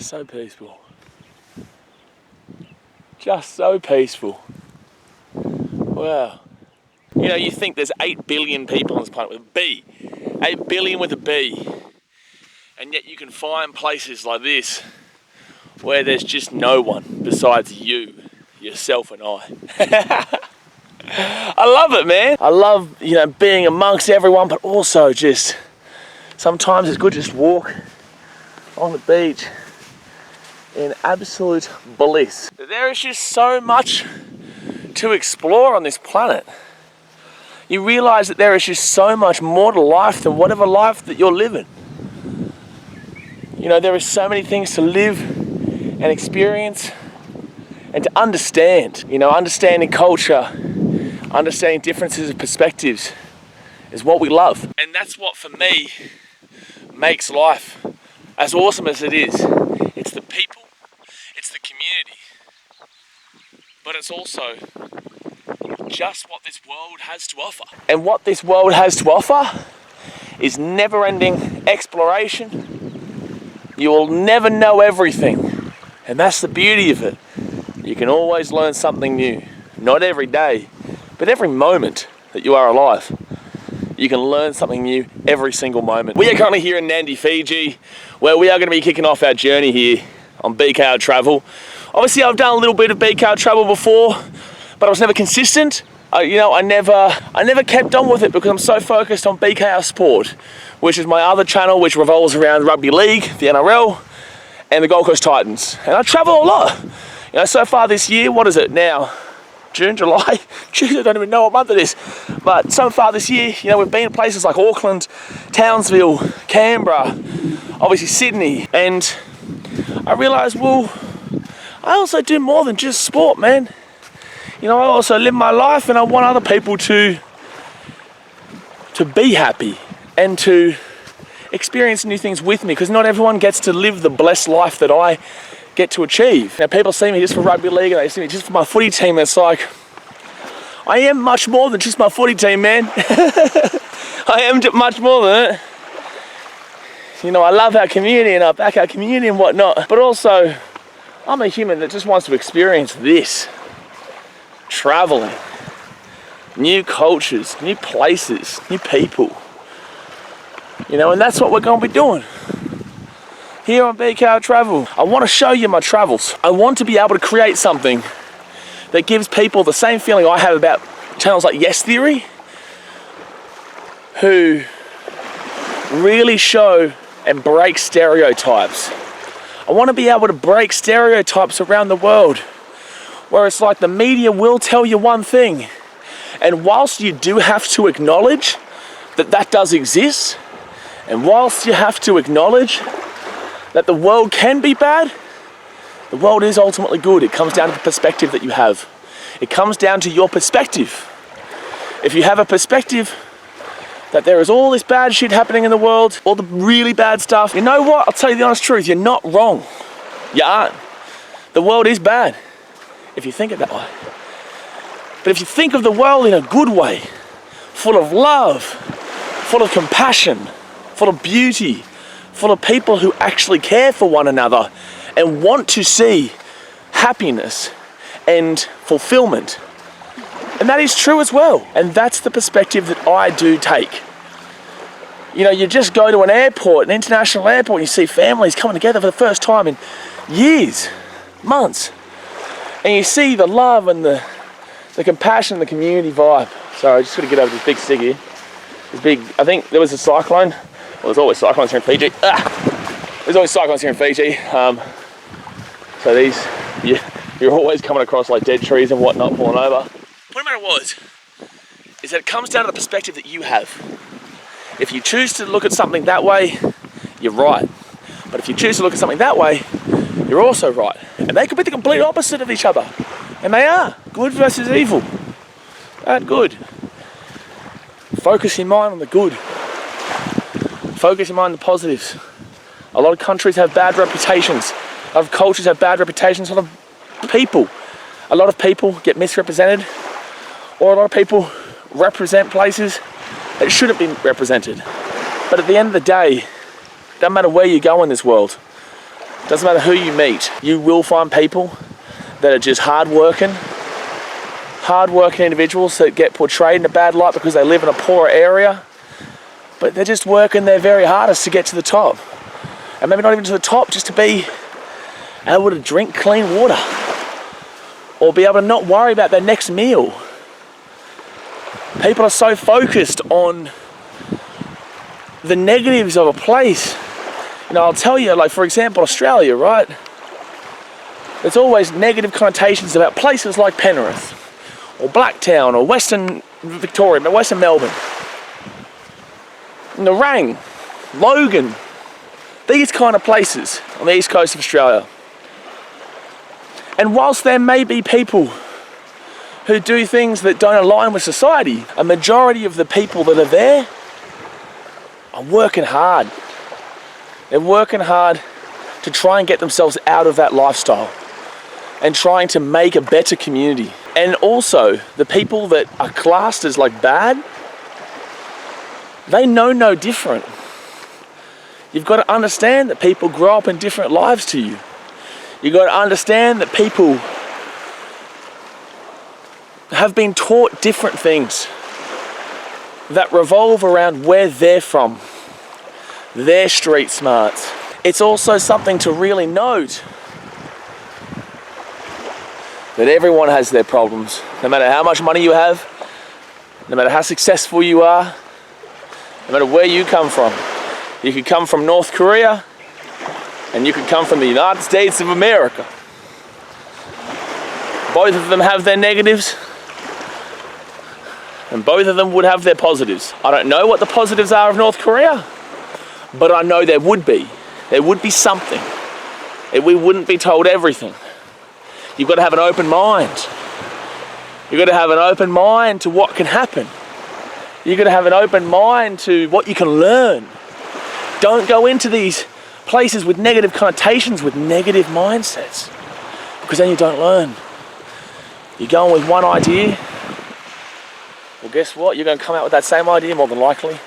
So peaceful. Just so peaceful. Wow. You know, you think there's 8 billion people on this planet with a B. 8 billion with a B. And yet you can find places like this where there's just no one besides you, yourself and I. I love it, man. I love, you know, being amongst everyone, but also just sometimes it's good to just walk on the beach in absolute bliss. There is just so much to explore on this planet. You realise that there is just so much more to life than whatever life that you're living. You know, there are so many things to live and experience and to understand. You know, understanding culture, understanding differences of perspectives is what we love. And that's what, for me, makes life as awesome as it is. It's the people, it's the community, but it's also just what this world has to offer. And what this world has to offer is never-ending exploration. You will never know everything, and that's the beauty of it. You can always learn something new. Not every day, but every moment that you are alive. You can learn something new every single moment. We are currently here in Nadi, Fiji, where we are going to be kicking off our journey here on BKRtravel. Obviously, I've done a little bit of BKRtravel before, but I was never consistent. You know, I never kept on with it because I'm so focused on BKR Sport, which is my other channel, which revolves around rugby league, the NRL, and the Gold Coast Titans. And I travel a lot. You know, so far this year, what is it now? June, July? June, I don't even know what month it is. But so far this year, you know, we've been to places like Auckland, Townsville, Canberra, obviously Sydney. And I realised, well, I also do more than just sport, man. You know, I also live my life and I want other people to be happy and to experience new things with me, because not everyone gets to live the blessed life that I get to achieve. Now, people see me just for rugby league and they see me just for my footy team. And it's like, I am much more than just my footy team, man. I am much more than it. You know, I love our community and I back our community and whatnot, but also I'm a human that just wants to experience this. Traveling, new cultures, new places, new people. You know, and that's what we're going to be doing here on BKRtravel. I want to show you my travels. I want to be able to create something that gives people the same feeling I have about channels like Yes Theory, who really show and break stereotypes. I want to be able to break stereotypes around the world, where it's like the media will tell you one thing, and whilst you do have to acknowledge that that does exist, and whilst you have to acknowledge that the world can be bad, the world is ultimately good. It comes down to the perspective that you have. It comes down to your perspective. If you have a perspective that there is all this bad shit happening in the world, all the really bad stuff, you know what? I'll tell you the honest truth, you're not wrong. You aren't. The world is bad, if you think it that way. But if you think of the world in a good way, full of love, full of compassion, full of beauty, full of people who actually care for one another and want to see happiness and fulfillment. And that is true as well. And that's the perspective that I do take. You know, you just go to an airport, an international airport, and you see families coming together for the first time in years, months. And you see the love and the compassion and the community vibe. Sorry, I just got to get over this big stick here. This big, I think there was a cyclone. Well, there's always cyclones here in Fiji. There's always cyclones here in Fiji. So these, you're always coming across like dead trees and whatnot falling over. What matter was, is that it comes down to the perspective that you have. If you choose to look at something that way, you're right. But if you choose to look at something that way, you're also right. And they could be the complete opposite of each other. And they are. Good versus evil. Bad, good. Focus your mind on the good. Focus your mind on the positives. A lot of countries have bad reputations. A lot of cultures have bad reputations. A lot of people get misrepresented, or a lot of people represent places that shouldn't be represented. But at the end of the day, it doesn't matter where you go in this world, Doesn't matter who you meet, you will find people that are just hard-working individuals that get portrayed in a bad light because they live in a poorer area, but they're just working their very hardest to get to the top. And maybe not even to the top, just to be able to drink clean water or be able to not worry about their next meal. People are so focused on the negatives of a place. You know, I'll tell you, like for example, Australia, right? There's always negative connotations about places like Penrith or Blacktown or Western Victoria, Western Melbourne, Nerang, Logan, these kind of places on the east coast of Australia. And whilst there may be people who do things that don't align with society, a majority of the people that are there are working hard. They're working hard to try and get themselves out of that lifestyle and trying to make a better community. And also, the people that are classed as like bad, they know no different. You've got to understand that people grow up in different lives to you. You've got to understand that people have been taught different things that revolve around where they're from, their street smarts. It's also something to really note that everyone has their problems. No matter how much money you have, no matter how successful you are, no matter where you come from. You could come from North Korea, and you could come from the United States of America. Both of them have their negatives, and both of them would have their positives. I don't know what the positives are of North Korea, but I know there would be. There would be something. We wouldn't be told everything. You've got to have an open mind. You've got to have an open mind to what can happen. You've got to have an open mind to what you can learn. Don't go into these places with negative connotations, with negative mindsets, because then you don't learn. You're going with one idea, well guess what? You're going to come out with that same idea more than likely.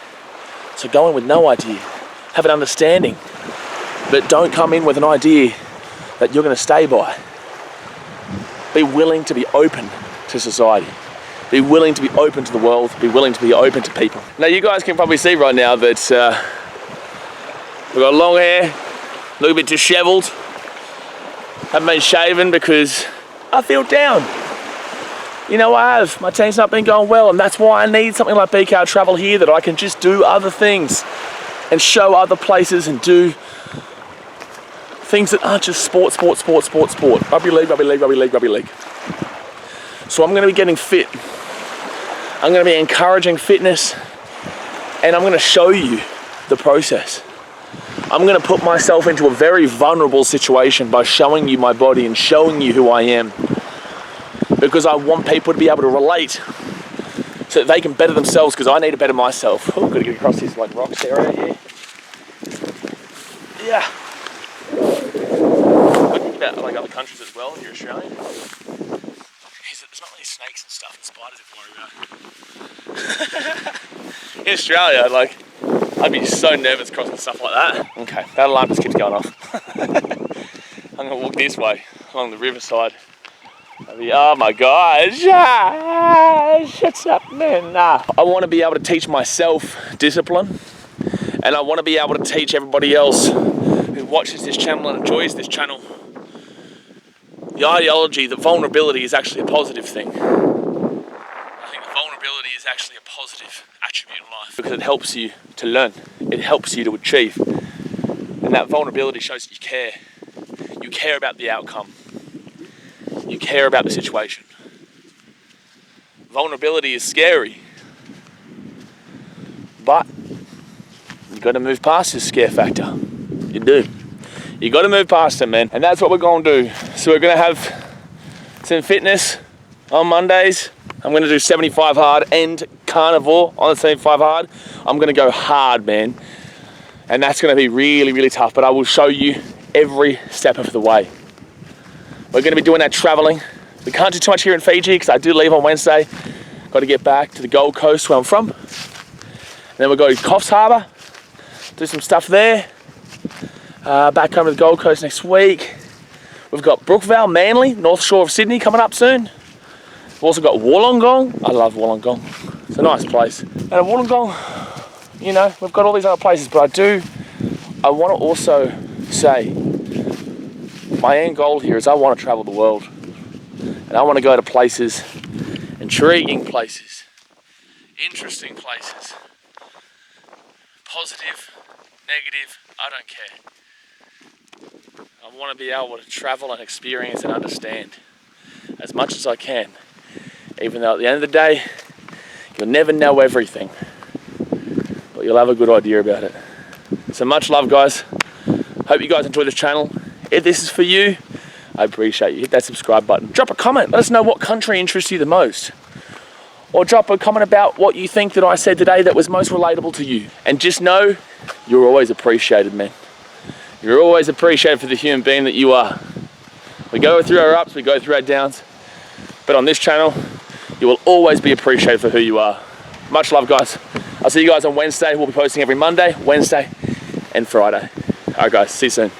So go in with no idea. Have an understanding, but don't come in with an idea that you're going to stay by. Be willing to be open to society. Be willing to be open to the world. Be willing to be open to people. Now you guys can probably see right now that we've got long hair, a little bit disheveled. Haven't been shaven because I feel down. You know, I have. My team's not been going well, and that's why I need something like BKRtravel here, that I can just do other things and show other places and do things that aren't just sport. Rugby league. So I'm going to be getting fit. I'm going to be encouraging fitness, and I'm going to show you the process. I'm going to put myself into a very vulnerable situation by showing you my body and showing you who I am, because I want people to be able to relate so that they can better themselves, because I need to better myself. Oh, got to get across this like rocks area here. Yeah. Looking about like other countries as well, if you're Australian. There's not really snakes and stuff and spiders to worry about. In Australia, like, I'd be so nervous crossing stuff like that. Okay, that alarm just keeps going off. I'm gonna walk this way along the riverside. Oh my gosh, shut up, man. I want to be able to teach myself discipline, and I want to be able to teach everybody else who watches this channel and enjoys this channel the ideology that vulnerability is actually a positive thing. I think that vulnerability is actually a positive attribute in life, because it helps you to learn, it helps you to achieve, and that vulnerability shows that you care. You care about the outcome. You care about the situation. Vulnerability is scary, but you got to move past this scare factor. You do. You got to move past it, man. And that's what we're going to do. So we're going to have some fitness on Mondays. I'm going to do 75 hard and carnivore on the 75 hard. I'm going to go hard, man. And that's going to be really, really tough, but I will show you every step of the way. We're going to be doing that traveling. We can't do too much here in Fiji because I do leave on Wednesday. Got to get back to the Gold Coast where I'm from. And then we'll go to Coffs Harbour, do some stuff there. Back home to the Gold Coast next week. We've got Brookvale, Manly, North Shore of Sydney coming up soon. We've also got Wollongong. I love Wollongong. It's a nice place. And at Wollongong, you know, we've got all these other places, but I want to also say, my end goal here is I want to travel the world. And I want to go to places, intriguing places, interesting places, positive, negative, I don't care. I want to be able to travel and experience and understand as much as I can, even though at the end of the day, you'll never know everything, but you'll have a good idea about it. So much love, guys. Hope you guys enjoy this channel. If this is for you, I appreciate you. Hit that subscribe button. Drop a comment. Let us know what country interests you the most. Or drop a comment about what you think that I said today that was most relatable to you. And just know, you're always appreciated, man. You're always appreciated for the human being that you are. We go through our ups, we go through our downs. But on this channel, you will always be appreciated for who you are. Much love, guys. I'll see you guys on Wednesday. We'll be posting every Monday, Wednesday, and Friday. All right, guys. See you soon.